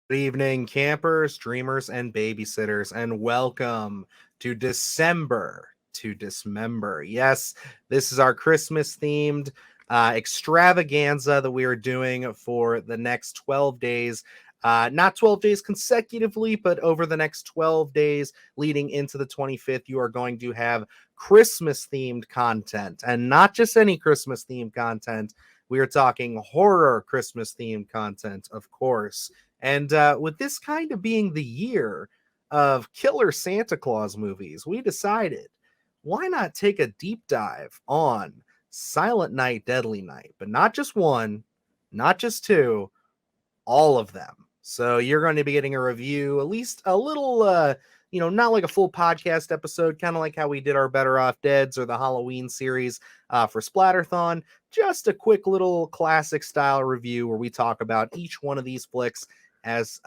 Good evening, campers, dreamers, and babysitters, and welcome to December to Dismember. Yes, this is our Christmas themed extravaganza that we are doing for the next 12 days. Not 12 days consecutively, but over the next 12 days leading into the 25th, you are going to have Christmas themed content, and not just any Christmas themed content. We are talking horror Christmas themed content, of course. And with this kind of being the year of killer Santa Claus movies, we decided why not take a deep dive on Silent Night, Deadly Night, but not just one, not just two, all of them. So you're going to be getting a review, at least a little, not like a full podcast episode, kind of like how we did our Better Off Deads or the Halloween series for Splatterthon. Just a quick little classic style review where we talk about each one of these flicks as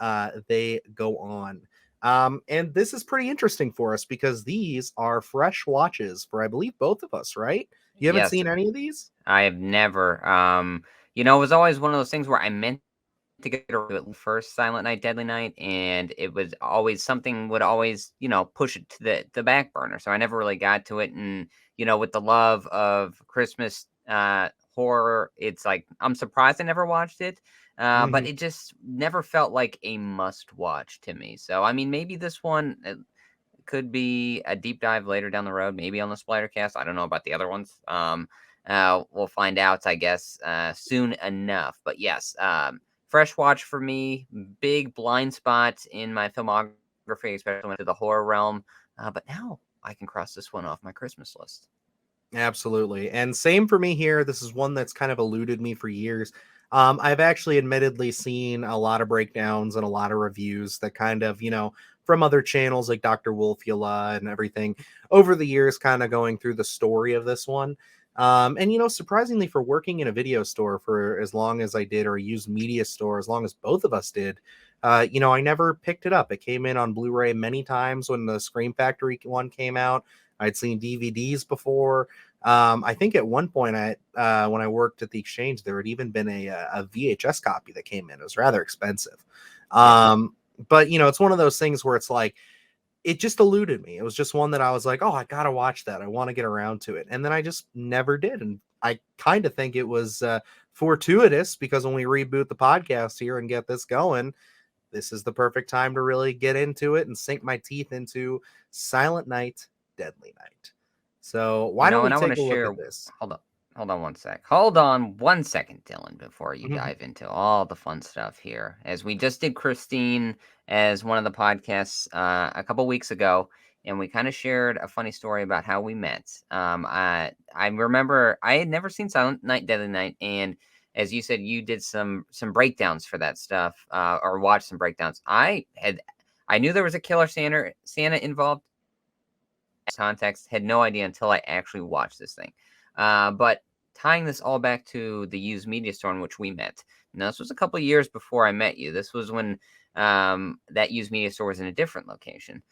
they go on. And this is pretty interesting for us because these are fresh watches for, I believe, both of us, right? You haven't Yes, seen any of these? I have never. It was always one of those things where I meant to get a first Silent Night, Deadly Night, and it was always something would always, push it to the back burner. So I never really got to it. And with the love of Christmas horror, it's like I'm surprised I never watched it. But it just never felt like a must watch to me. So I mean, maybe this one could be a deep dive later down the road, maybe on the Splattercast. I don't know about the other ones. We'll find out, I guess, soon enough. But yes, fresh watch for me. Big blind spot in my filmography, especially into the horror realm. But now I can cross this one off my Christmas list. Absolutely. And same for me here. This is one that's kind of eluded me for years. I've actually admittedly seen a lot of breakdowns and a lot of reviews that kind of, from other channels like Dr. Wolfula and everything over the years, kind of going through the story of this one. And, surprisingly, for working in a video store for as long as I did, or a used media store, as long as both of us did, I never picked it up. It came in on Blu-ray many times when the Scream Factory one came out. I'd seen DVDs before. I think at one point, when I worked at the exchange, there had even been a VHS copy that came in. It was rather expensive. Yeah. But it's one of those things where it's like, it just eluded me. It was just one that I was like, oh, I gotta watch that. I want to get around to it, and then I just never did. And I kind of think it was fortuitous because when we reboot the podcast here and get this going, this is the perfect time to really get into it and sink my teeth into Silent Night, Deadly Night. So why don't we And I want take to a look share. at this? Hold on. Hold on one sec. Hold on 1 second, Dylan, before you Mhm. dive into all the fun stuff here. As we just did Christine as one of the podcasts a couple weeks ago, and we kind of shared a funny story about how we met. I remember I had never seen Silent Night, Deadly Night, and as you said, you did some breakdowns for that stuff, or watched some breakdowns. I knew there was a killer Santa involved. Context, had no idea until I actually watched this thing. But tying this all back to the used media store in which we met. Now, this was a couple of years before I met you. This was when that used media store was in a different location. Mhm.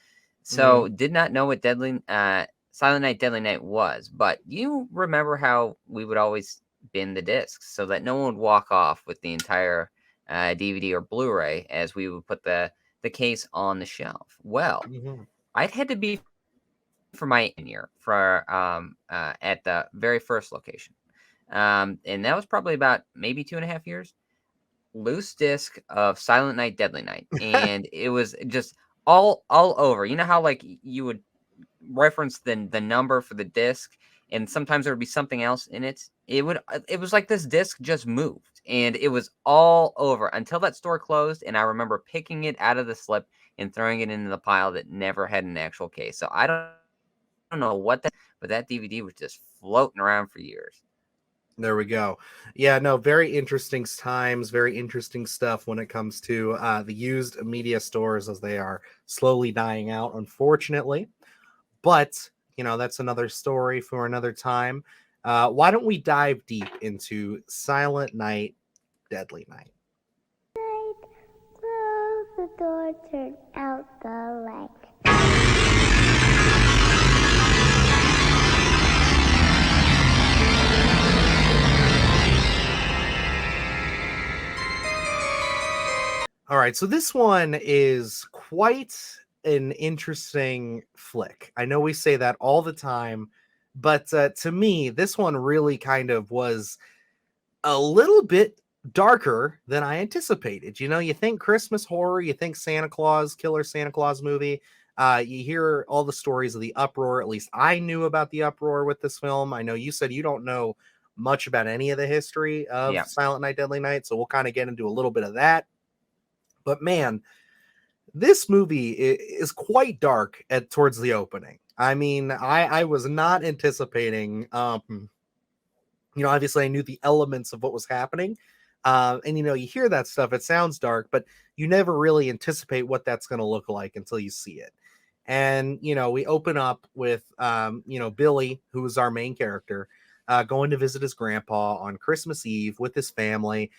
So, did not know what Silent Night, Deadly Night was. But you remember how we would always bin the discs so that no one would walk off with the entire DVD or Blu-ray as we would put the case on the shelf. Well, Mhm. I'd had to be for my year for at the very first location, and that was probably about maybe 2.5 years. Loose disc of Silent Night, Deadly Night, and it was just all over. You know how like you would reference the number for the disc, and sometimes there would be something else in it. It was like this disc just moved, and it was all over until that store closed. And I remember picking it out of the slip and throwing it into the pile that never had an actual case. So I don't know what that, but that DVD was just floating around for years. There we go. Yeah, no, very interesting times, very interesting stuff when it comes to the used media stores as they are slowly dying out, unfortunately. But, that's another story for another time. Why don't we dive deep into Silent Night, Deadly Night? Close the door, turn out the light. All right. right, so this one is quite an interesting flick. I know we say that all the time, but to me, this one really kind of was a little bit darker than I anticipated. You know, you think Christmas horror, you think Santa Claus, killer Santa Claus movie. You hear all the stories of the uproar. At least I knew about the uproar with this film. I know you said you don't know much about any of the history of Yeah. Silent Night, Deadly Night, so we'll kind of get into a little bit of that. But man, this movie is quite dark at towards the opening. I mean, I was not anticipating you know, obviously I knew the elements of what was happening. And you know, you hear that stuff, it sounds dark, but you never really anticipate what that's going to look like until you see it. And you know, we open up with you know, Billy, who is our main character, going to visit his grandpa on Christmas Eve with his family.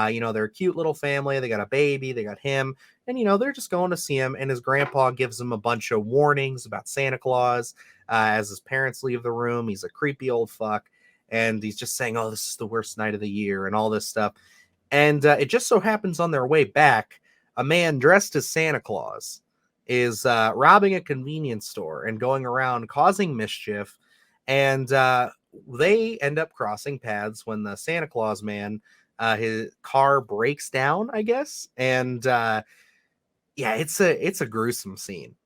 You know, they're a cute little family. They got a baby, they got him, and you know, they're just going to see him. And his grandpa gives him a bunch of warnings about Santa Claus as his parents leave the room. He's a creepy old fuck, and he's just saying, "Oh, this is the worst night of the year," and all this stuff. And it just so happens on their way back, a man dressed as Santa Claus is robbing a convenience store and going around causing mischief. And they end up crossing paths when the Santa Claus man, his car breaks down, I guess. And yeah, it's a gruesome scene.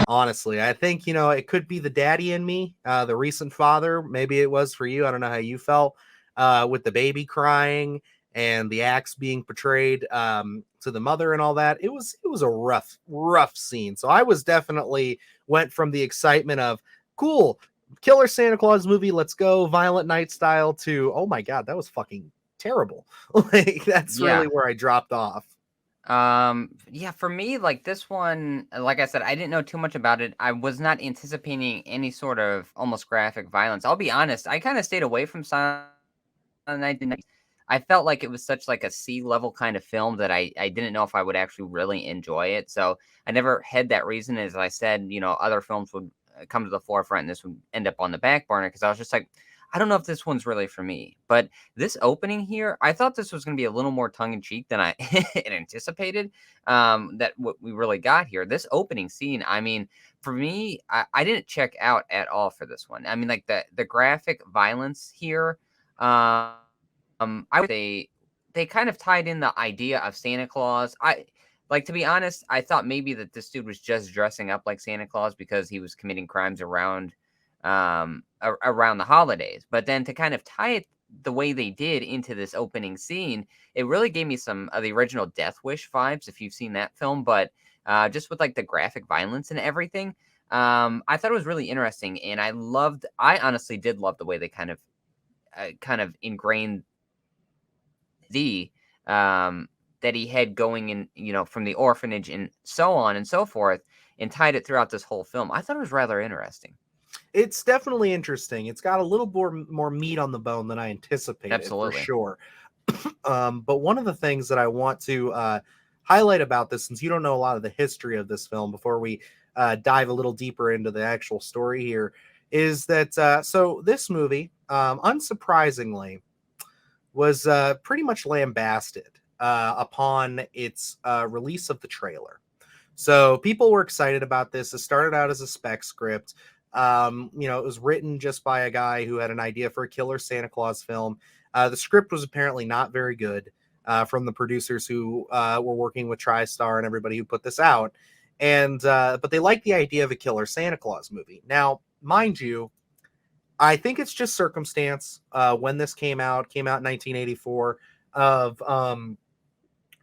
Honestly, I think, you know, it could be the daddy in me, the recent father. Maybe it was for you. I don't know how you felt with the baby crying and the axe being portrayed to the mother and all that. It was a rough scene. So I was definitely went from the excitement of cool killer Santa Claus movie, let's go Violent Night style, to oh my god, that was fucking terrible. Like that's really Yeah. where I dropped off. Yeah, for me, like this one, like I said, I didn't know too much about it. I was not anticipating any sort of almost graphic violence. I'll be honest, I kind of stayed away from Silent Night. I felt like it was such like a C level kind of film that I didn't know if I would actually really enjoy it. So I never had that reason. As I said, you know, other films would come to the forefront and this would end up on the back burner because I was just like, I don't know if this one's really for me. But this opening here, I thought this was going to be a little more tongue in cheek than I had anticipated. That what we really got here, this opening scene. I mean, for me, I didn't check out at all for this one. I mean, like the graphic violence here. I would say they kind of tied in the idea of Santa Claus. I like to be honest, I thought maybe that this dude was just dressing up like Santa Claus because he was committing crimes around around the holidays. But then to kind of tie it the way they did into this opening scene, it really gave me some of the original Death Wish vibes if you've seen that film, but just with like the graphic violence and everything. I thought it was really interesting, and I honestly did love the way they kind of ingrained the that he had going in, you know, from the orphanage and so on and so forth, and tied it throughout this whole film. I thought it was rather interesting. It's definitely interesting. It's got a little more meat on the bone than I anticipated, for Absolutely. sure. But one of the things that I want to highlight about this, since you don't know a lot of the history of this film, before we dive a little deeper into the actual story here, is that so this movie, unsurprisingly, was pretty much lambasted upon its release of the trailer. So people were excited about this. It started out as a spec script. You know, it was written just by a guy who had an idea for a killer Santa Claus film. The script was apparently not very good from the producers who were working with TriStar and everybody who put this out. And but they liked the idea of a killer Santa Claus movie. Now, mind you, I think it's just circumstance when this came out in 1984, of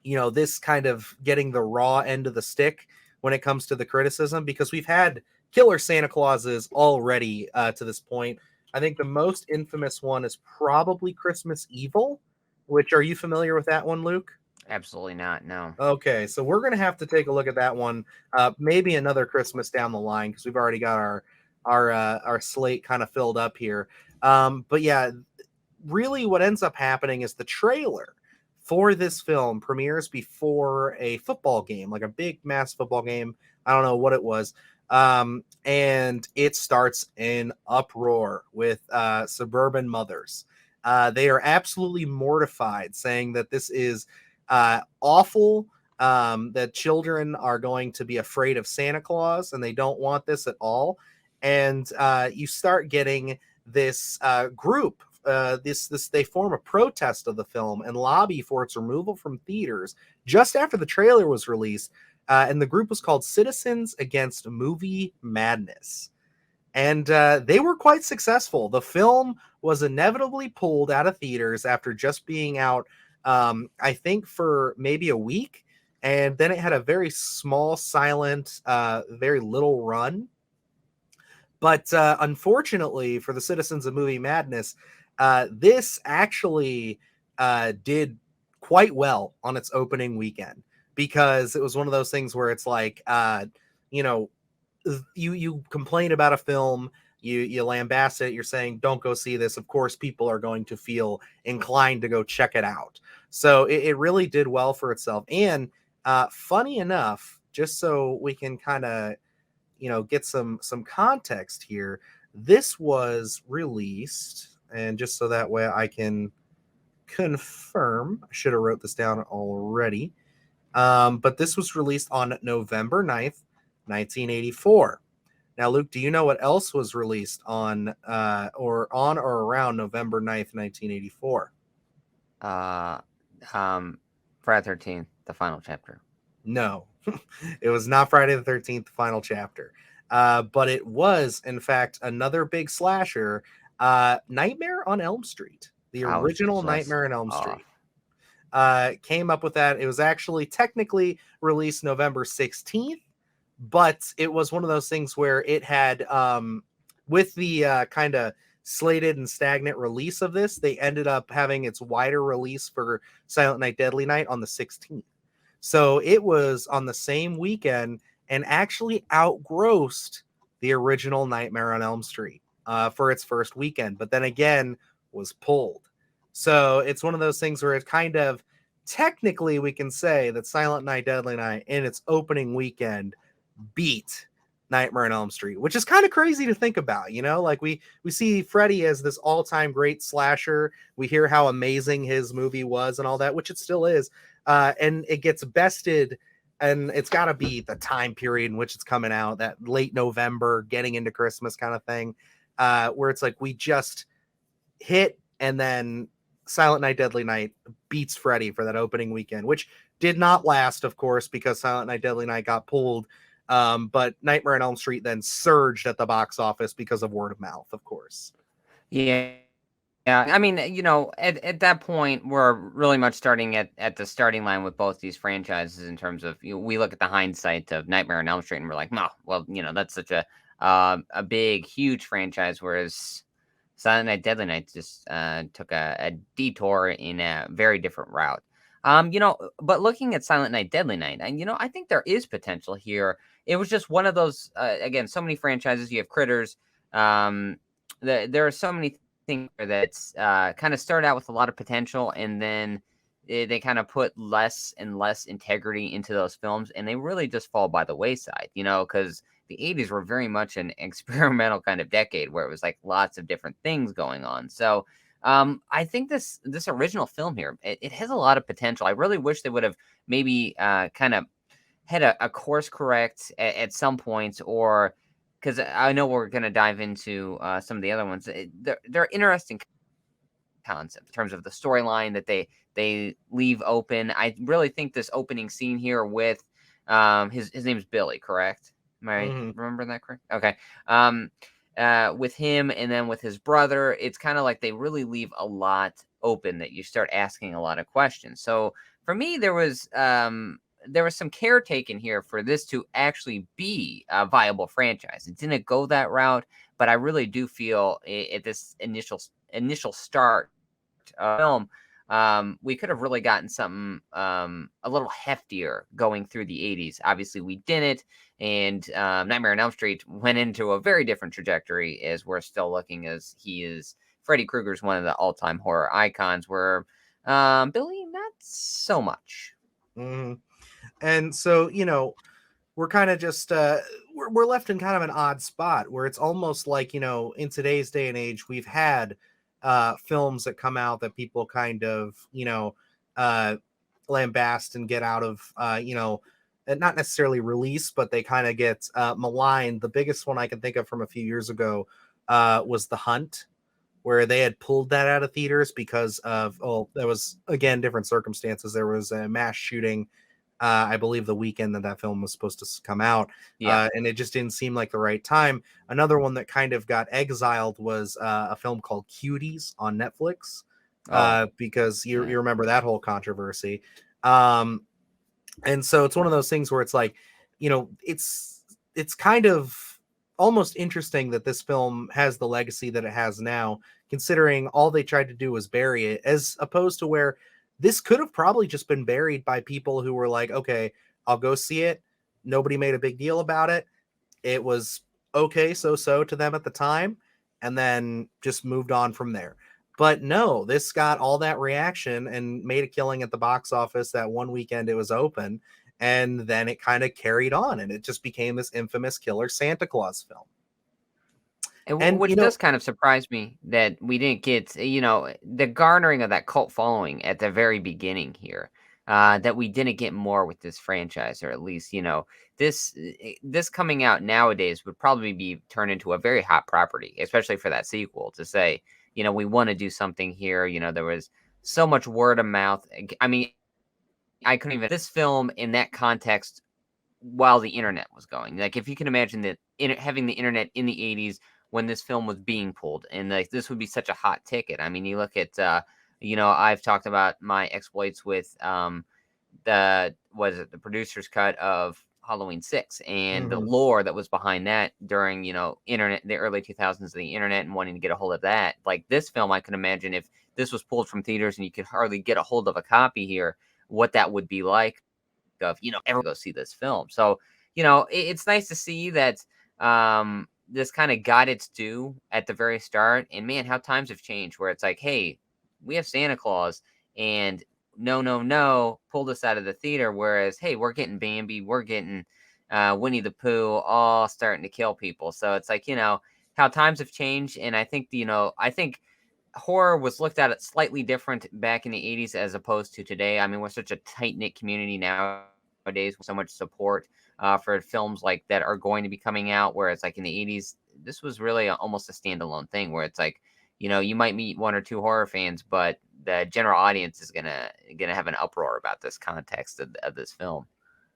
you know, this kind of getting the raw end of the stick when it comes to the criticism, because we've had killer Santa Clauses already to this point. I think the most infamous one is probably Christmas Evil, which, are you familiar with that one, Luke? Absolutely not. No. Okay, so we're gonna have to take a look at that one, maybe another Christmas down the line, because we've already got our slate kind of filled up here. But yeah, really, what ends up happening is the trailer for this film premieres before a football game, like a big mass football game. I don't know what it was. And it starts in uproar with suburban mothers. They are absolutely mortified, saying that this is awful, that children are going to be afraid of Santa Claus and they don't want this at all. And you start getting this group. This they form a protest of the film and lobby for its removal from theaters just after the trailer was released, and the group was called Citizens Against Movie Madness. And they were quite successful. The film was inevitably pulled out of theaters after just being out, I think, for maybe a week, and then it had a very small, silent, very little run. But unfortunately for the Citizens of Movie Madness, this actually did quite well on its opening weekend, because it was one of those things where it's like, you know, you complain about a film, you lambast it, you're saying don't go see this. Of course, people are going to feel inclined to go check it out. So it really did well for itself. And funny enough, just so we can kind of get some context here, this was released, and just so that way I can confirm, I should have wrote this down already, but this was released on November 9th, 1984. Now, Luke, do you know what else was released on or around November 9th, 1984? Friday 13th, the final chapter. No, it was not Friday the 13th, the final chapter. But it was, in fact, another big slasher, Nightmare on Elm Street, the original Nightmare on Elm Street. Came up with that. It was actually technically released November 16th, but it was one of those things where it had, with the kind of slated and stagnant release of this, they ended up having its wider release for Silent Night, Deadly Night on the 16th. So it was on the same weekend and actually outgrossed the original Nightmare on Elm Street for its first weekend, but then again was pulled. So it's one of those things where it kind of, technically we can say that Silent Night, Deadly Night in its opening weekend beat Nightmare on Elm Street, which is kind of crazy to think about. Like we see Freddy as this all-time great slasher. We hear how amazing his movie was and all that, which it still is. And it gets bested, and it's got to be the time period in which it's coming out, that late November, getting into Christmas kind of thing, where it's like we just hit, and then Silent Night, Deadly Night beats Freddy for that opening weekend, which did not last, of course, because Silent Night, Deadly Night got pulled. But Nightmare on Elm Street then surged at the box office because of word of mouth, of course. Yeah. Yeah, I mean, at that point, we're really much starting at the starting line with both these franchises in terms of, we look at the hindsight of Nightmare on Elm Street and we're like, no, well, that's such a big, huge franchise, whereas Silent Night, Deadly Night just took a detour in a very different route. But looking at Silent Night, Deadly Night, and I think there is potential here. It was just one of those, again, so many franchises. You have Critters. There are so many things that's kind of started out with a lot of potential, and then they kind of put less and less integrity into those films, and they really just fall by the wayside, because the 80s were very much an experimental kind of decade where it was like lots of different things going on. So I think this original film here, it has a lot of potential. I really wish they would have maybe kind of had a course correct at some points, or because I know we're going to dive into some of the other ones. They're interesting concept in terms of the storyline that they leave open. I really think this opening scene here with his name's Billie, correct? Am I remembering that correct? Okay. With him and then with his brother, it's kind of like they really leave a lot open that you start asking a lot of questions. So for me, there was some care taken here for this to actually be a viable franchise. It didn't go that route, but I really do feel at this initial start film, we could have really gotten something a little heftier going through the 80s. Obviously, we didn't, and Nightmare on Elm Street went into a very different trajectory, as we're still looking as Freddy Krueger's one of the all-time horror icons, where Billie, not so much. Hmm. And so, we're kind of just we're left in kind of an odd spot where it's almost like, in today's day and age, we've had films that come out that people kind of, uh lambast and get out of, not necessarily release, but they kind of get maligned. The biggest one I can think of from a few years ago was The Hunt, where they had pulled that out of theaters because of, there was, again, different circumstances. There was a mass shooting, I believe, the weekend that that film was supposed to come out, Yeah. and it just didn't seem like the right time. Another one that kind of got exiled was a film called Cuties on Netflix, Oh, because you yeah. remember that whole controversy. Um, and so it's one of those things where it's like, it's kind of almost interesting that this film has the legacy that it has now, considering all they tried to do was bury it, as opposed to where this could have probably just been buried by people who were like, okay, I'll go see it. Nobody made a big deal about it. It was okay, so to them at the time, and then just moved on from there. But no, this got all that reaction and made a killing at the box office that one weekend it was open, and then it kind of carried on, and it just became this infamous killer Santa Claus film. And And which does kind of surprise me that we didn't get, the garnering of that cult following at the very beginning here. That we didn't get more with this franchise, or at least, this coming out nowadays would probably be turned into a very hot property, especially for that sequel. To say, we want to do something here. There was so much word of mouth. I mean, I couldn't even this film in that context while the internet was going. Like, if you can imagine that having the internet in the 80s when this film was being pulled, and like this would be such a hot ticket. I mean, you look at, I've talked about my exploits with the producer's cut of Halloween 6 and the Mhm. lore that was behind that during, internet, the early 2000s of the internet, and wanting to get a hold of that. Like this film, I can imagine if this was pulled from theaters and you could hardly get a hold of a copy here, what that would be like of, ever go see this film. So, it's nice to see that this kind of got its due at the very start. And man, how times have changed where it's like, hey, we have Santa Claus, and no, no, no, pulled us out of the theater. Whereas, hey, we're getting Bambi, we're getting Winnie the Pooh, all starting to kill people. So it's like, how times have changed. And I think, I think horror was looked at slightly different back in the 80s as opposed to today. I mean, we're such a tight-knit community nowadays with so much support for films like that are going to be coming out, where it's like in the 80s, this was really almost a standalone thing where it's like, you might meet one or two horror fans, but the general audience is gonna have an uproar about this context of this film.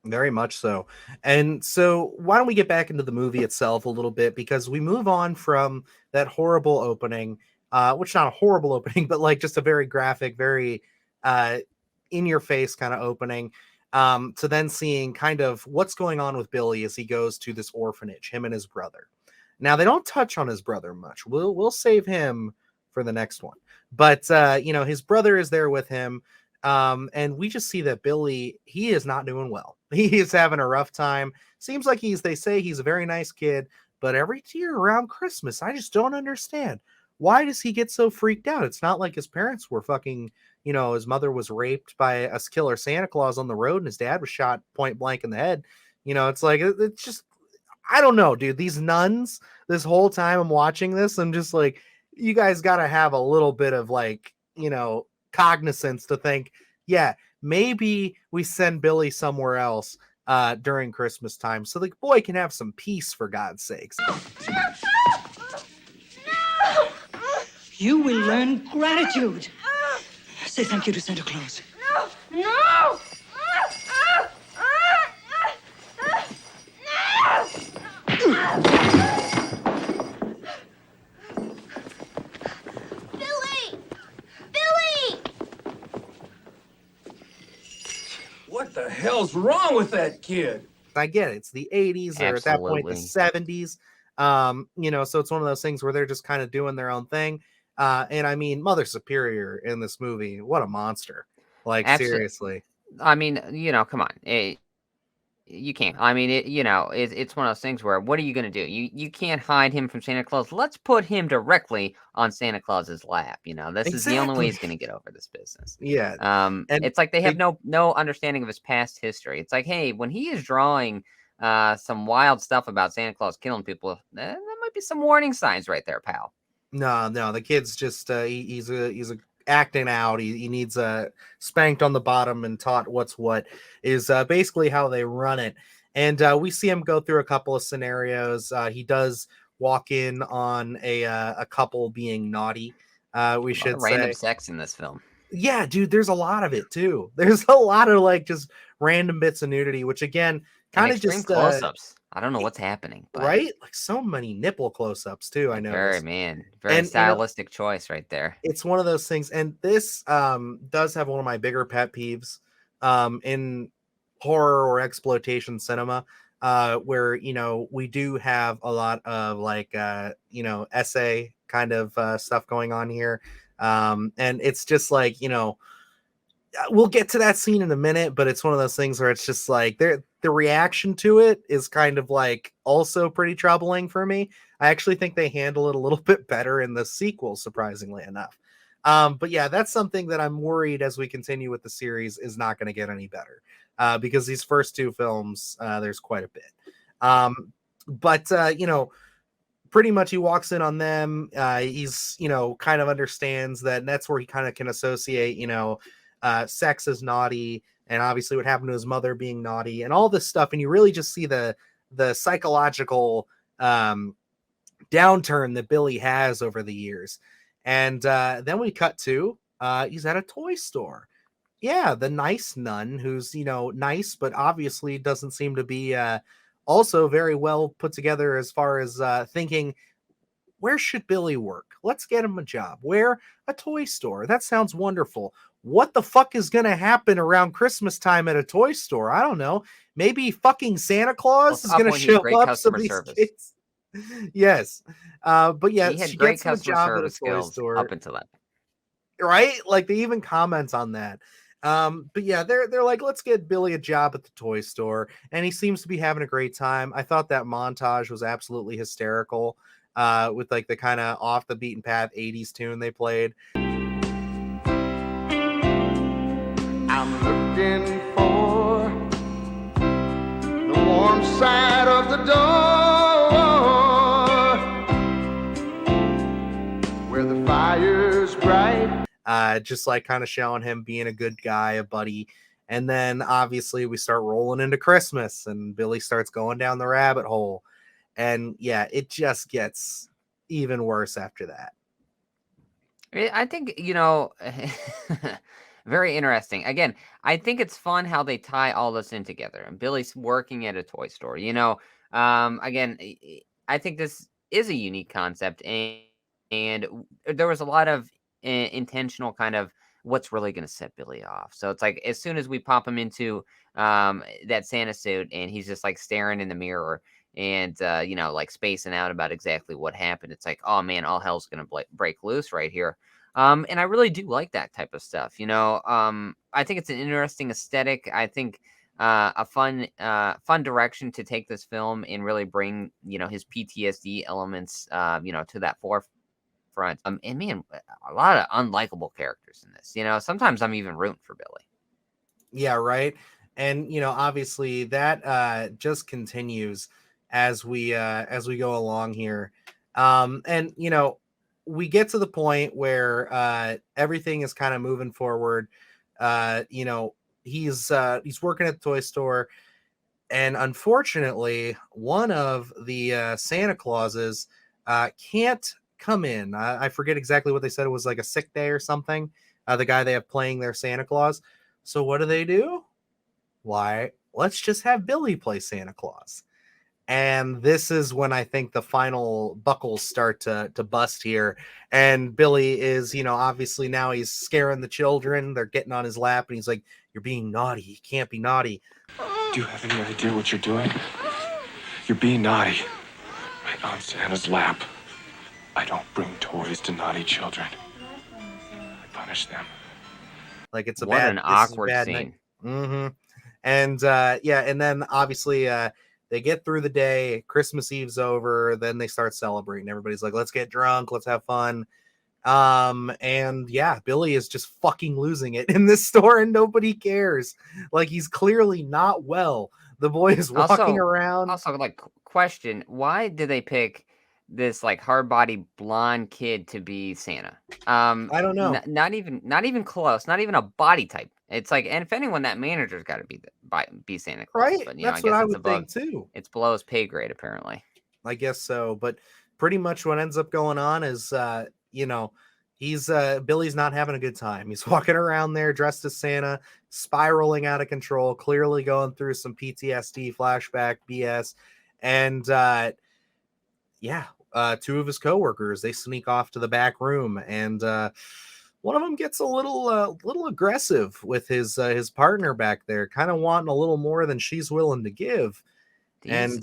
Very much so. And so, why don't we get back into the movie itself a little bit, because we move on from that horrible opening, which not a horrible opening, but like just a very graphic, very uh, in your face kind of opening, to then seeing kind of what's going on with Billy as he goes to this orphanage, him and his brother. Now they don't touch on his brother much. We'll save him for the next one. But his brother is there with him. And we just see that Billy, he is not doing well. He is having a rough time. Seems like they say he's a very nice kid, but every year around Christmas, I just don't understand. Why does he get so freaked out? It's not like his parents were fucking, his mother was raped by a killer Santa Claus on the road and his dad was shot point blank in the head. It's like, it's just, I don't know, dude. These nuns, this whole time I'm watching this, I'm just like, you guys got to have a little bit of like, cognizance to think, yeah, maybe we send Billy somewhere else during Christmas time so the boy can have some peace, for God's sakes. You will learn gratitude. Say thank you to Santa Claus. No! Billy! Billy! What the hell's wrong with that kid? I get it. It's the 80s, or at that point the Absolutely. 70s. So it's one of those things where they're just kind of doing their own thing. And I mean, Mother Superior in this movie, what a monster. Like, Absolutely. seriously. I mean, come on. You can't. I mean, it's one of those things where what are you going to do? You can't hide him from Santa Claus. Let's put him directly on Santa Claus's lap. This is the only way he's going Exactly. to get over this business. Yeah. And It's like they have they no understanding of his past history. It's like, hey, when he is drawing some wild stuff about Santa Claus killing people, there might be some warning signs right there, pal. No, the kid's just he's a acting out. He needs spanked on the bottom and taught what's what is basically how they run it. And we see him go through a couple of scenarios. He does walk in on a couple being naughty. We A lot should of random say, sex in this film. yeah, dude. There's a lot of it too. There's a lot of like just random bits of nudity, which again And kind of extreme just close-ups. I don't know what's happening, but right, like so many nipple close-ups too. I like very noticed, very and stylistic choice right there. it's one of those things, and this does have one of my bigger pet peeves in horror or exploitation cinema, where we do have a lot of like essay kind of stuff going on here, and it's just like we'll get to that scene in a minute, but it's one of those things where it's just like the reaction to it is kind of like also pretty troubling for me. I actually think they handle it a little bit better in the sequel, surprisingly enough. But yeah, that's something that I'm worried as we continue with the series is not going to get any better, because these first two films, there's quite a bit. But pretty much he walks in on them. He's kind of understands that, and that's where he kind of can associate sex as naughty, and obviously what happened to his mother being naughty and all this stuff, and you really just see the psychological downturn that Billy has over the years. And then we cut to he's at a toy store. Yeah, the nice nun who's nice, but obviously doesn't seem to be also very well put together as far as thinking, where should Billy work? Let's get him a job. Where? A toy store. That sounds wonderful. What the fuck is going to happen around Christmas time at a toy store? I don't know. Maybe fucking Santa Claus is going to show great up. Some customer of these service. kids. Yes. But yeah, He had she great gets him a customer job at a service toy skills store. up until that. Right? Like they even comment on that. But yeah, they're like, let's get Billy a job at the toy store, and he seems to be having a great time. I thought that montage was absolutely hysterical, with like the kind of off the beaten path 80s tune they played. I'm looking for the warm side of the door where the fire's bright. Just like kind of showing him being a good guy, a buddy. And then obviously we start rolling into Christmas and Billy starts going down the rabbit hole. And yeah, it just gets even worse after that. I think, very interesting. Again, I think it's fun how they tie all this in together. And Billy's working at a toy store. Again, I think this is a unique concept, and there was a lot of intentional kind of what's really going to set Billy off. So it's like as soon as we pop him into that Santa suit, and he's just like staring in the mirror and like spacing out about exactly what happened. It's like, oh man, all hell's gonna break loose right here. And I really do like that type of stuff. I think it's an interesting aesthetic. I think a fun direction to take this film and really bring his PTSD elements to that forefront. And man, a lot of unlikable characters in this. Sometimes I'm even rooting for Billy. Yeah, right. And obviously that just continues as we go along here. And we get to the point where everything is kind of moving forward. He's working at the toy store, and unfortunately one of the Santa Clauses can't come in. I forget exactly what they said. It was like a sick day or something, the guy they have playing their Santa Claus. So what do? Why, let's just have Billy play Santa Claus. And this is when I think the final buckles start to bust here. And Billy is, obviously now he's scaring the children. They're getting on his lap and he's like, you're being naughty. You can't be naughty. Do you have any idea what you're doing? You're being naughty. Right on Santa's lap. I don't bring toys to naughty children. I punish them. Like it's What an awkward scene. Mm-hmm. And yeah, and then obviously they get through the day. Christmas Eve's over. Then they start celebrating. Everybody's like, let's get drunk, let's have fun. And yeah, Billy is just fucking losing it in this store and nobody cares. Like, he's clearly not well. The boy is walking around. Also, like, question: why did they pick this like hard-body blonde kid to be Santa? I don't know. Not even close. Not even a body type. It's like, and if anyone, that manager's got to be Santa Claus. Right? But I That's what guess I it's would above. think too. It's below his pay grade, apparently. I guess so. But pretty much what ends up going on is he's Billy's not having a good time. He's walking around there dressed as Santa, spiraling out of control, clearly going through some PTSD flashback BS. And two of his coworkers, they sneak off to the back room, and one of them gets a little aggressive with his partner back there, kind of wanting a little more than she's willing to give. These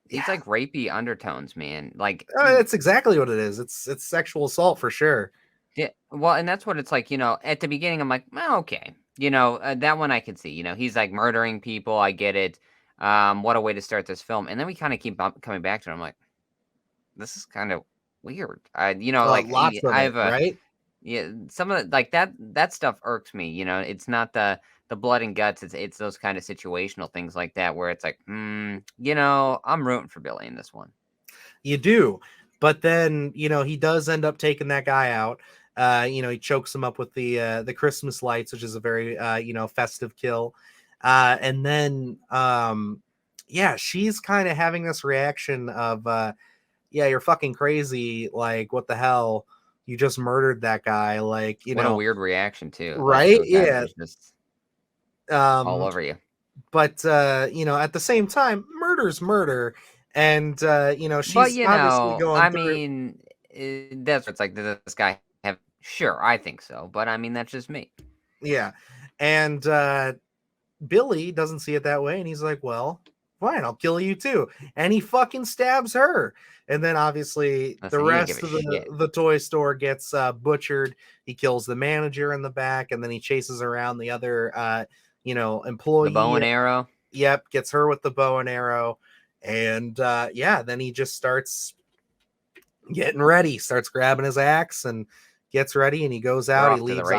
Yeah. like rapey undertones, man. Like, It's exactly what it is. It's sexual assault for sure. yeah, well, and that's what it's like, at the beginning, I'm like, well, okay. That one I can see. He's like murdering people. I get it. What a way to start this film. And then we kind of keep coming back to it. I'm like, this is kind of weird. Like, Lots of I it, have a, right? yeah, some of the, like that stuff irks me. It's not the blood and guts. It's those kind of situational things like that where it's like, I'm rooting for Billy in this one. You do. But then, he does end up taking that guy out. He chokes him up with the Christmas lights, which is a very festive kill. And then she's kind of having this reaction of you're fucking crazy, like, what the hell? You just murdered that guy, like, What a weird reaction too. Right? Like, those guys Yeah. are just all over you. But at the same time, murder's murder. And she's But obviously going I through. mean, that's it's like, does this guy have? Sure, I think so, but I mean, that's just me. Yeah. And Billy doesn't see it that way, and he's like, well, fine, I'll kill you too. And he fucking stabs her. And then obviously Listen, the he didn't give rest a of shit. the toy store gets butchered. He kills the manager in the back, and then he chases around the other employee. The bow and arrow. Yep, gets her with the bow and arrow. And then he just starts getting ready, starts grabbing his axe and gets ready, and he goes out. He leaves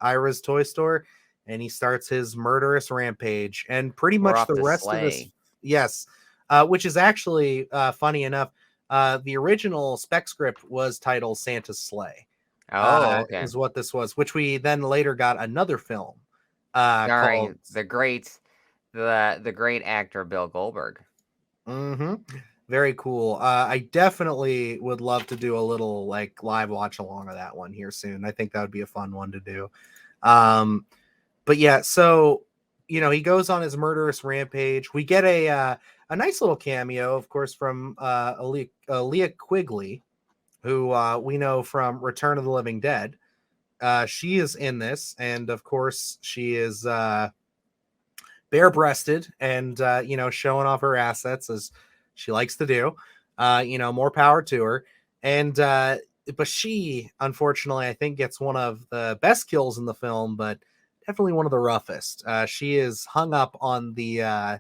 Ira's toy store, and he starts his murderous rampage. And pretty We're much off the to rest of this, slay. yes, which is actually funny enough. The original spec script was titled Santa's Sleigh. Oh, okay. Is what this was, which we then later got another film Sorry, called the great actor Bill Goldberg. Very cool. I definitely would love to do a little like live watch along of that one here soon. I think that would be a fun one to do. But yeah, so he goes on his murderous rampage. We get a nice little cameo, of course, from Leah Quigley, who we know from Return of the Living Dead. She is in this, and of course, she is bare-breasted and showing off her assets as she likes to do. More power to her. And but she, unfortunately, I think gets one of the best kills in the film, but definitely one of the roughest. She is hung up on the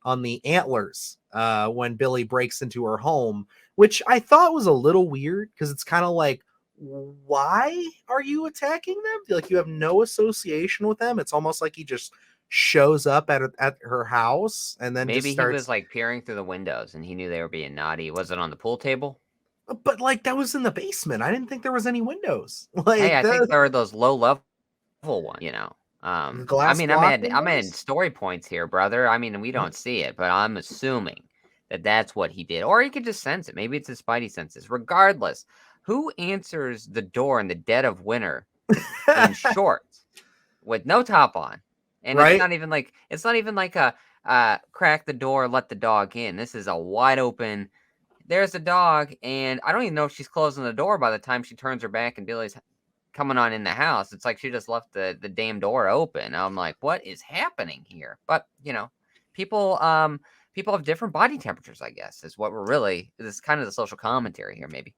antlers when Billy breaks into her home, which I thought was a little weird because it's kind of like, why are you attacking them? Like, you have no association with them. It's almost like he just shows up at her house and then Maybe just starts. He was like peering through the windows and he knew they were being naughty. Was it on the pool table? But like, that was in the basement. I didn't think there was any windows. Like, hey, I think there are those low level ones. I mean, I'm in story points here, brother. I mean, we don't see it, but I'm assuming that that's what he did, or he could just sense it. Maybe it's his spidey senses. Regardless, who answers the door in the dead of winter in shorts with no top on? And right? It's not even like a crack the door, let the dog in. This is a wide open. There's a dog, and I don't even know if she's closing the door by the time she turns her back and Billy's coming on in the house. It's like she just left the damn door open. I'm like, what is happening here? But people have different body temperatures, I guess, is what we're really. This is kind of the social commentary here, maybe.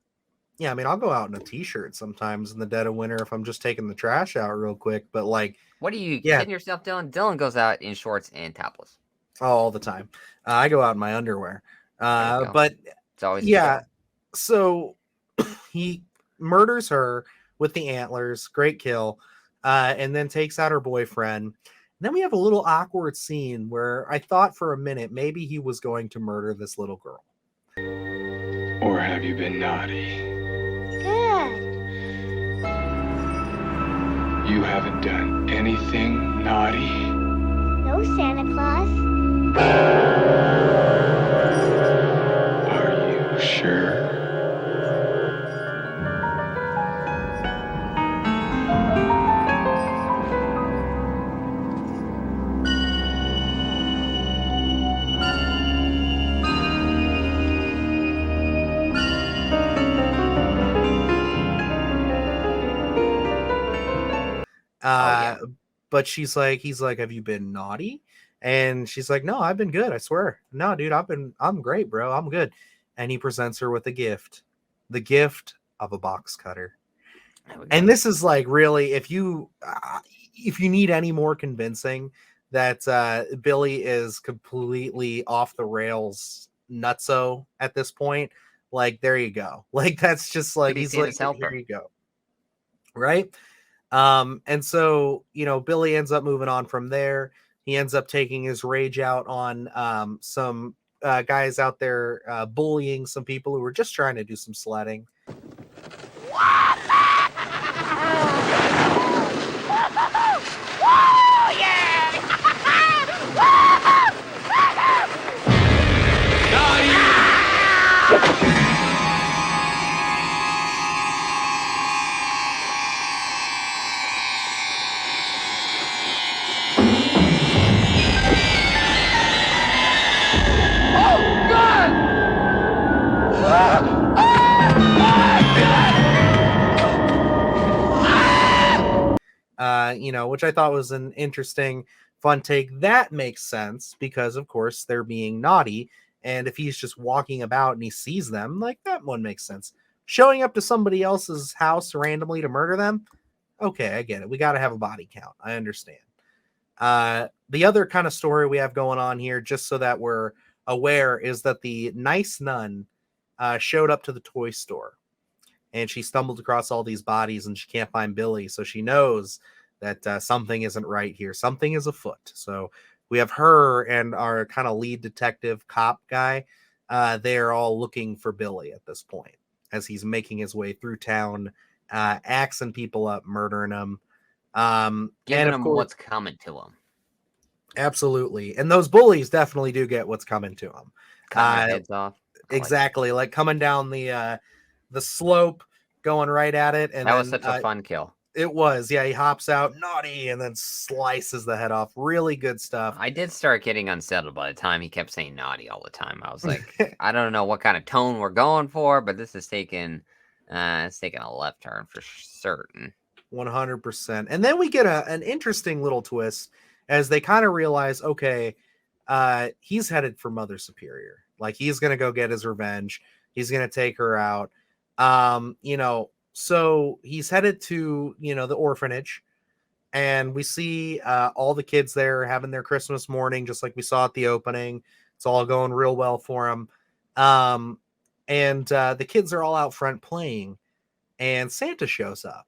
Yeah, I mean, I'll go out in a t-shirt sometimes in the dead of winter if I'm just taking the trash out real quick. But like, What are you yeah, kidding yourself, Dylan? Dylan goes out in shorts and topless. all the time. I go out in my underwear. There we go. But It's always yeah, so he murders her with the antlers, great kill, and then takes out her boyfriend. And then we have a little awkward scene where I thought for a minute maybe he was going to murder this little girl. Or have you been naughty? Good. You haven't done anything naughty? No, Santa Claus. Are you sure? yeah. But he's like, have you been naughty? And she's like, no, I've been good. I swear. No, dude, I'm great, bro. I'm good. And he presents her with a gift, the gift of a box cutter. And this is like really, if you need any more convincing that Billy is completely off the rails nutso at this point, like there you go. Like that's just like he's like, here you go. Right. And so, Billy ends up moving on from there. He ends up taking his rage out on some guys out there bullying some people who were just trying to do some sledding. Which I thought was an interesting, fun take. That makes sense because, of course, they're being naughty. And if he's just walking about and he sees them, like that one makes sense. Showing up to somebody else's house randomly to murder them, okay, I get it. We got to have a body count. I understand. The other kind of story we have going on here, just so that we're aware, is that the nice nun showed up to the toy store. And she stumbled across all these bodies and she can't find Billy. So she knows that something isn't right here. Something is afoot. So we have her and our kind of lead detective cop guy. They're all looking for Billy at this point as he's making his way through town, axing people up, murdering them. Giving them what's coming to them. Absolutely. And those bullies definitely do get what's coming to them. Cutting their heads off. Exactly. Like coming down the slope, going right at it. And that was such a fun kill. It was. Yeah, he hops out, naughty, and then slices the head off. Really good stuff. I did start getting unsettled by the time he kept saying naughty all the time. I was like, I don't know what kind of tone we're going for, but this is taking a left turn for certain. 100%. And then we get an interesting little twist as they kind of realize, okay, he's headed for Mother Superior. Like he's going to go get his revenge. He's going to take her out. So he's headed to, the orphanage, and we see all the kids there having their Christmas morning, just like we saw at the opening. It's all going real well for them. And the kids are all out front playing, and Santa shows up.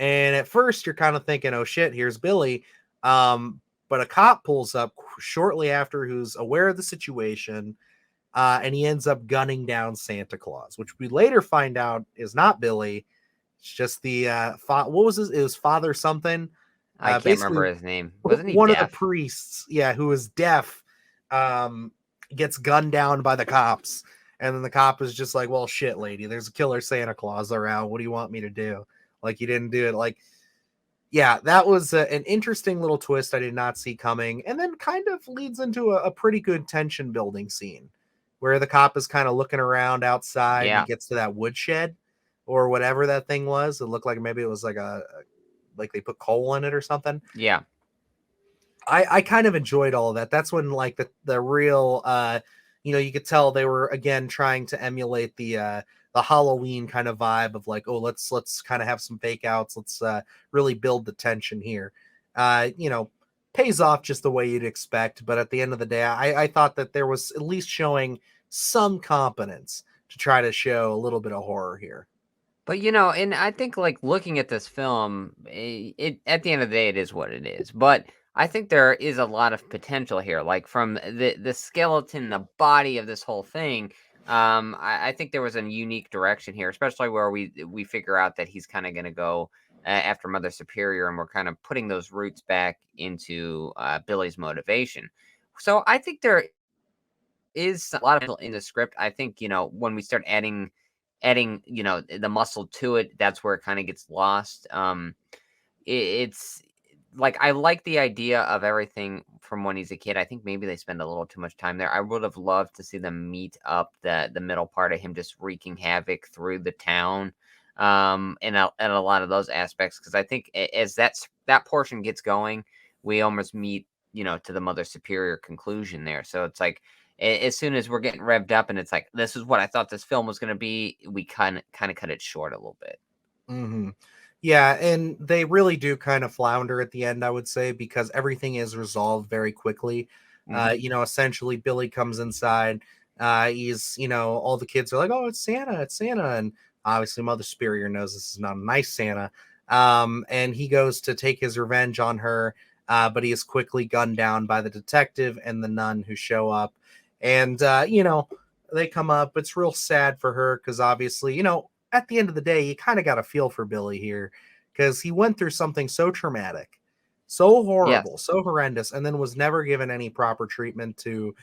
And at first you're kind of thinking, oh shit, here's Billy. But a cop pulls up shortly after who's aware of the situation. And he ends up gunning down Santa Claus, which we later find out is not Billy. It's just the what was his? It was Father something. I can't remember his name. Wasn't he one deaf? of the priests? Yeah, who is deaf. Gets gunned down by the cops, and then the cop is just like, "Well, shit, lady, there's a killer Santa Claus around. What do you want me to do? Like, you didn't do it. Like, yeah, that was an interesting little twist I did not see coming, and then kind of leads into a pretty good tension building scene where the cop is kind of looking around outside. And he gets to that woodshed or whatever that thing was. It looked like maybe it was like like they put coal in it or something. Yeah. I kind of enjoyed all of that. That's when like the real you could tell they were again trying to emulate the Halloween kind of vibe of like, oh, let's kind of have some fake outs, let's really build the tension here. You know, pays off just the way you'd expect, but at the end of the day, I thought that there was at least showing some competence to try to show a little bit of horror here. But, and I think, like, looking at this film, it at the end of the day, it is what it is. But I think there is a lot of potential here, like, from the skeleton, the body of this whole thing. I think there was a unique direction here, especially where we figure out that he's kind of going to go after Mother Superior, and we're kind of putting those roots back into Billie's motivation. So I think there is a lot of in the script. I think, when we start adding, the muscle to it, that's where it kind of gets lost. It's like, I like the idea of everything from when he's a kid. I think maybe they spend a little too much time there. I would have loved to see them meet up the middle part of him just wreaking havoc through the town, and a lot of those aspects, because I think as that portion gets going, we almost meet, to the Mother Superior conclusion there. So it's like, as soon as we're getting revved up and it's like, this is what I thought this film was going to be, we kind of cut it short a little bit. Hmm. Yeah, and they really do kind of flounder at the end, I would say, because everything is resolved very quickly. Mhm. Essentially, Billy comes inside. All the kids are like, "Oh, it's Santa, it's Santa," and obviously, Mother Superior knows this is not a nice Santa. And he goes to take his revenge on her, but he is quickly gunned down by the detective and the nun who show up. And they come up. It's real sad for her because obviously, at the end of the day, you kind of got to feel for Billy here because he went through something so traumatic, so Yes. horrible, so horrendous, and then was never given any proper treatment to,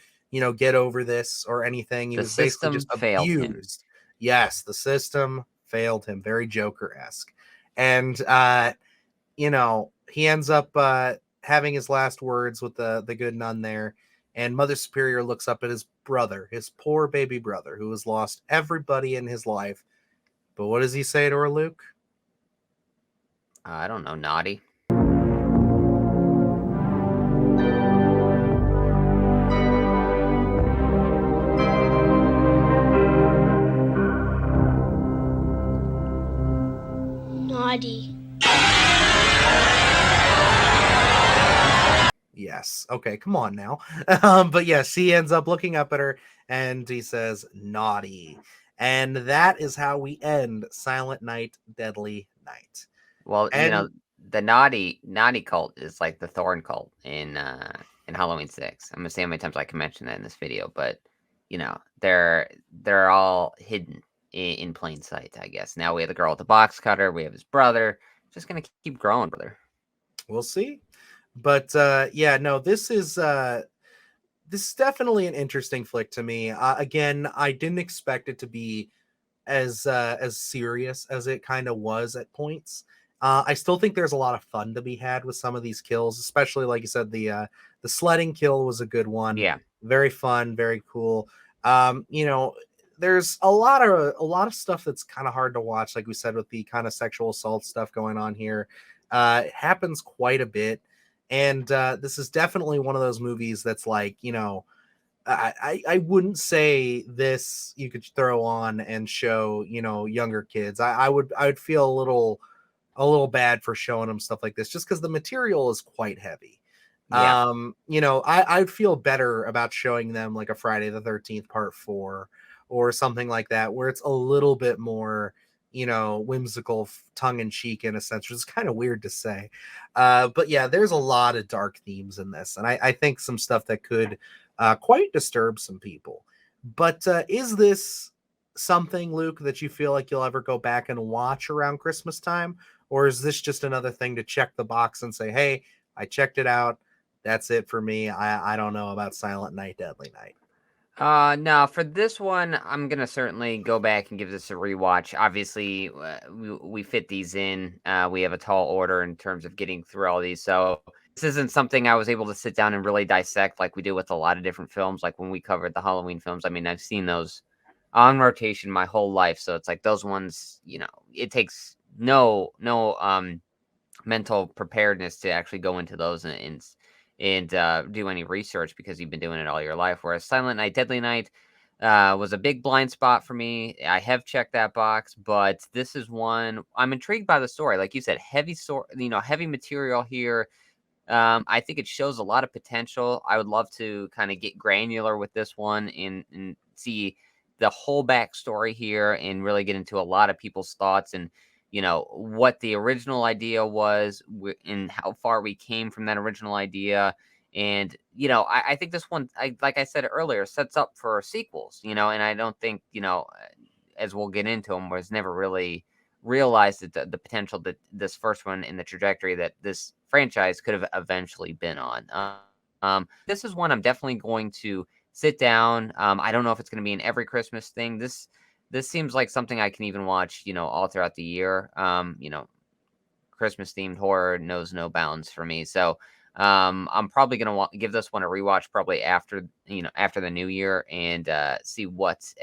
get over this or anything. He The was basically just system failed him. abused. Yes, the system failed him, very Joker esque. And, he ends up having his last words with the good nun there. And Mother Superior looks up at his brother, his poor baby brother, who has lost everybody in his life. But what does he say to her, Luke? I don't know, naughty. Naughty. Yes. Okay, come on now. But yes, he ends up looking up at her and he says, naughty. And that is how we end Silent Night, Deadly Night. Well, And the naughty cult is like the Thorn cult in Halloween 6. I'm gonna see how many times I can mention that in this video, but they're all hidden in plain sight, I guess. Now we have the girl with the box cutter, we have his brother. Just gonna keep growing, brother. we'll see. But yeah, no, this is definitely an interesting flick to me. Again, I didn't expect it to be as serious as it kind of was at points. I still think there's a lot of fun to be had with some of these kills, especially like you said, the sledding kill was a good one. Yeah. Very fun, very cool. Um, you know, there's a lot of stuff that's kind of hard to watch, like we said, with the kind of sexual assault stuff going on here. It happens quite a bit. And this is definitely one of those movies that's like, I wouldn't say this you could throw on and show, younger kids. I would feel a little bad for showing them stuff like this just because the material is quite heavy. Yeah. I'd feel better about showing them like a Friday the 13th part 4 or something like that, where it's a little bit more, whimsical, tongue in cheek in a sense, which is kind of weird to say. But yeah, there's a lot of dark themes in this, and I think some stuff that could quite disturb some people. But is this something, Luke, that you feel like you'll ever go back and watch around Christmas time? Or is this just another thing to check the box and say, hey, I checked it out. That's it for me. I don't know about Silent Night, Deadly Night. No, for this one, I'm gonna certainly go back and give this a rewatch. Obviously, we fit these in. We have a tall order in terms of getting through all these, so this isn't something I was able to sit down and really dissect like we do with a lot of different films. Like when we covered the Halloween films, I mean, I've seen those on rotation my whole life, so it's like those ones, it takes no mental preparedness to actually go into those and do any research because you've been doing it all your life. Whereas Silent Night, Deadly Night was a big blind spot for me. I have checked that box, but this is one I'm intrigued by the story. Like you said, heavy material here. I think it shows a lot of potential. I would love to kind of get granular with this one and see the whole backstory here and really get into a lot of people's thoughts and what the original idea was and how far we came from that original idea. And I think this one, like I said earlier, sets up for sequels. And I don't think as we'll get into them, was never really realized that the potential that this first one in the trajectory that this franchise could have eventually been on. This is one I'm definitely going to sit down. I don't know if it's going to be an every Christmas thing. This seems like something I can even watch, all throughout the year. Christmas themed horror knows no bounds for me. So I'm probably going to give this one a rewatch probably after the new year and see what's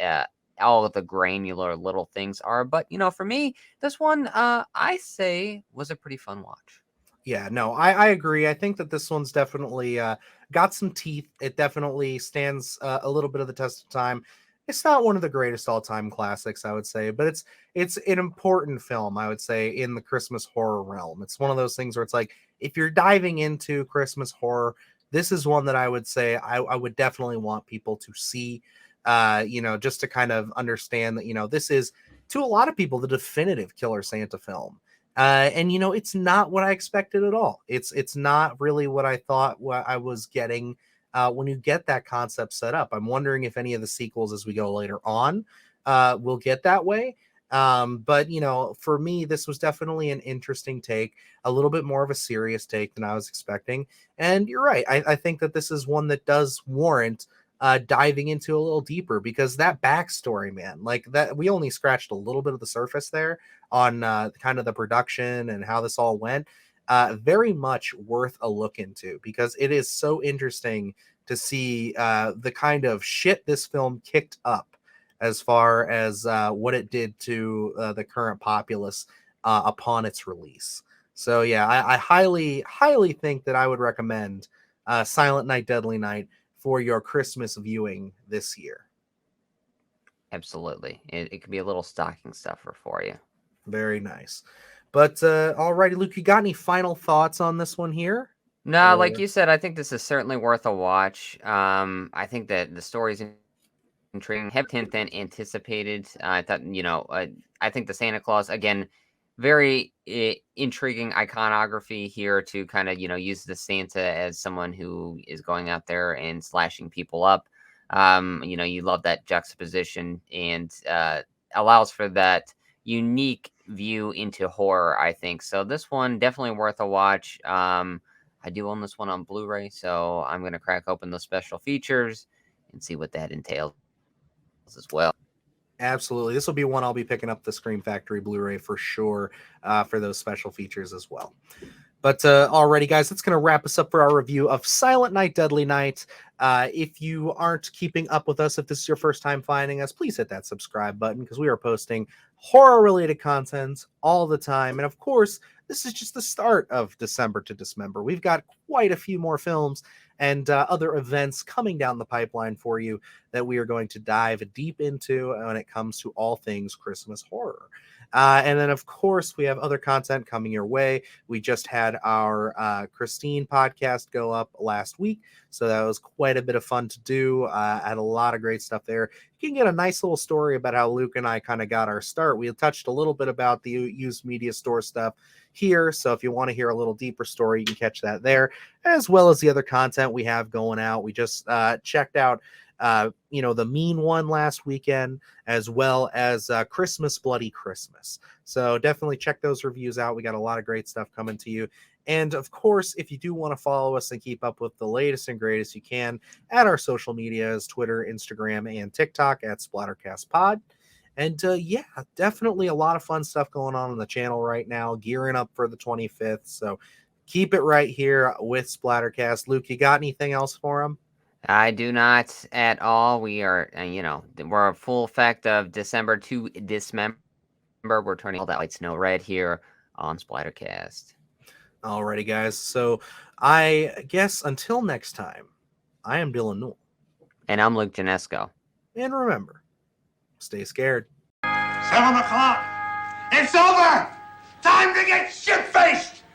all of the granular little things are. But for me, this one I say was a pretty fun watch. Yeah, no, I agree. I think that this one's definitely got some teeth. It definitely stands a little bit of the test of time. It's not one of the greatest all-time classics, I would say, but it's an important film, I would say, in the Christmas horror realm. It's one of those things where it's like, if you're diving into Christmas horror, this is one that I would say I would definitely want people to see, just to kind of understand that, this is, to a lot of people, the definitive Killer Santa film. And it's not what I expected at all. It's not really what I thought what I was getting when you get that concept set up. I'm wondering if any of the sequels as we go later on will get that way. But for me, this was definitely an interesting take, a little bit more of a serious take than I was expecting. And you're right. I think that this is one that does warrant diving into a little deeper, because that backstory, man, like that, we only scratched a little bit of the surface there on kind of the production and how this all went. Very much worth a look into, because it is so interesting to see the kind of shit this film kicked up as far as what it did to the current populace upon its release. So yeah, I highly, highly think that I would recommend Silent Night, Deadly Night for your Christmas viewing this year. Absolutely. It could be a little stocking stuffer for you. Very nice. But alrighty, Luke, you got any final thoughts on this one here? No, like you said, I think this is certainly worth a watch. I think that the story's intriguing, have tenth than anticipated. I thought, I think the Santa Claus, again, very intriguing iconography here to kind of, use the Santa as someone who is going out there and slashing people up. You love that juxtaposition and allows for that unique view into horror, I think. So this one definitely worth a watch. I do own this one on Blu-ray, so I'm going to crack open the special features and see what that entails as well. Absolutely. This will be one I'll be picking up the Scream Factory Blu-ray for sure for those special features as well. But alrighty, guys, that's going to wrap us up for our review of Silent Night, Deadly Night. If you aren't keeping up with us, if this is your first time finding us, please hit that subscribe button, because we are posting horror-related content all the time. And of course, this is just the start of December to Dismember. We've got quite a few more films and other events coming down the pipeline for you that we are going to dive deep into when it comes to all things Christmas horror. And then, of course, we have other content coming your way. We just had our Christine podcast go up last week, so that was quite a bit of fun to do. I had a lot of great stuff there. You can get a nice little story about how Luke and I kind of got our start. We touched a little bit about the used media store stuff here, so if you want to hear a little deeper story, you can catch that there, as well as the other content we have going out. We just checked out the Mean one last weekend, as well as Christmas Bloody Christmas. So definitely check those reviews out. We got a lot of great stuff coming to you. And of course, if you do want to follow us and keep up with the latest and greatest, you can at our social medias, Twitter, Instagram, and TikTok at SplattercastPod. And yeah, definitely a lot of fun stuff going on the channel right now, gearing up for the 25th. So keep it right here with Splattercast. Luke, you got anything else for him? I do not at all. We are, we're a full effect of December to Dismember. We're turning all that lights no red here on Splattercast. Alrighty, guys. So I guess until next time, I am Dylan Newell. And I'm Luke Janesco. And remember, stay scared. 7 o'clock. It's over. Time to get shit-faced.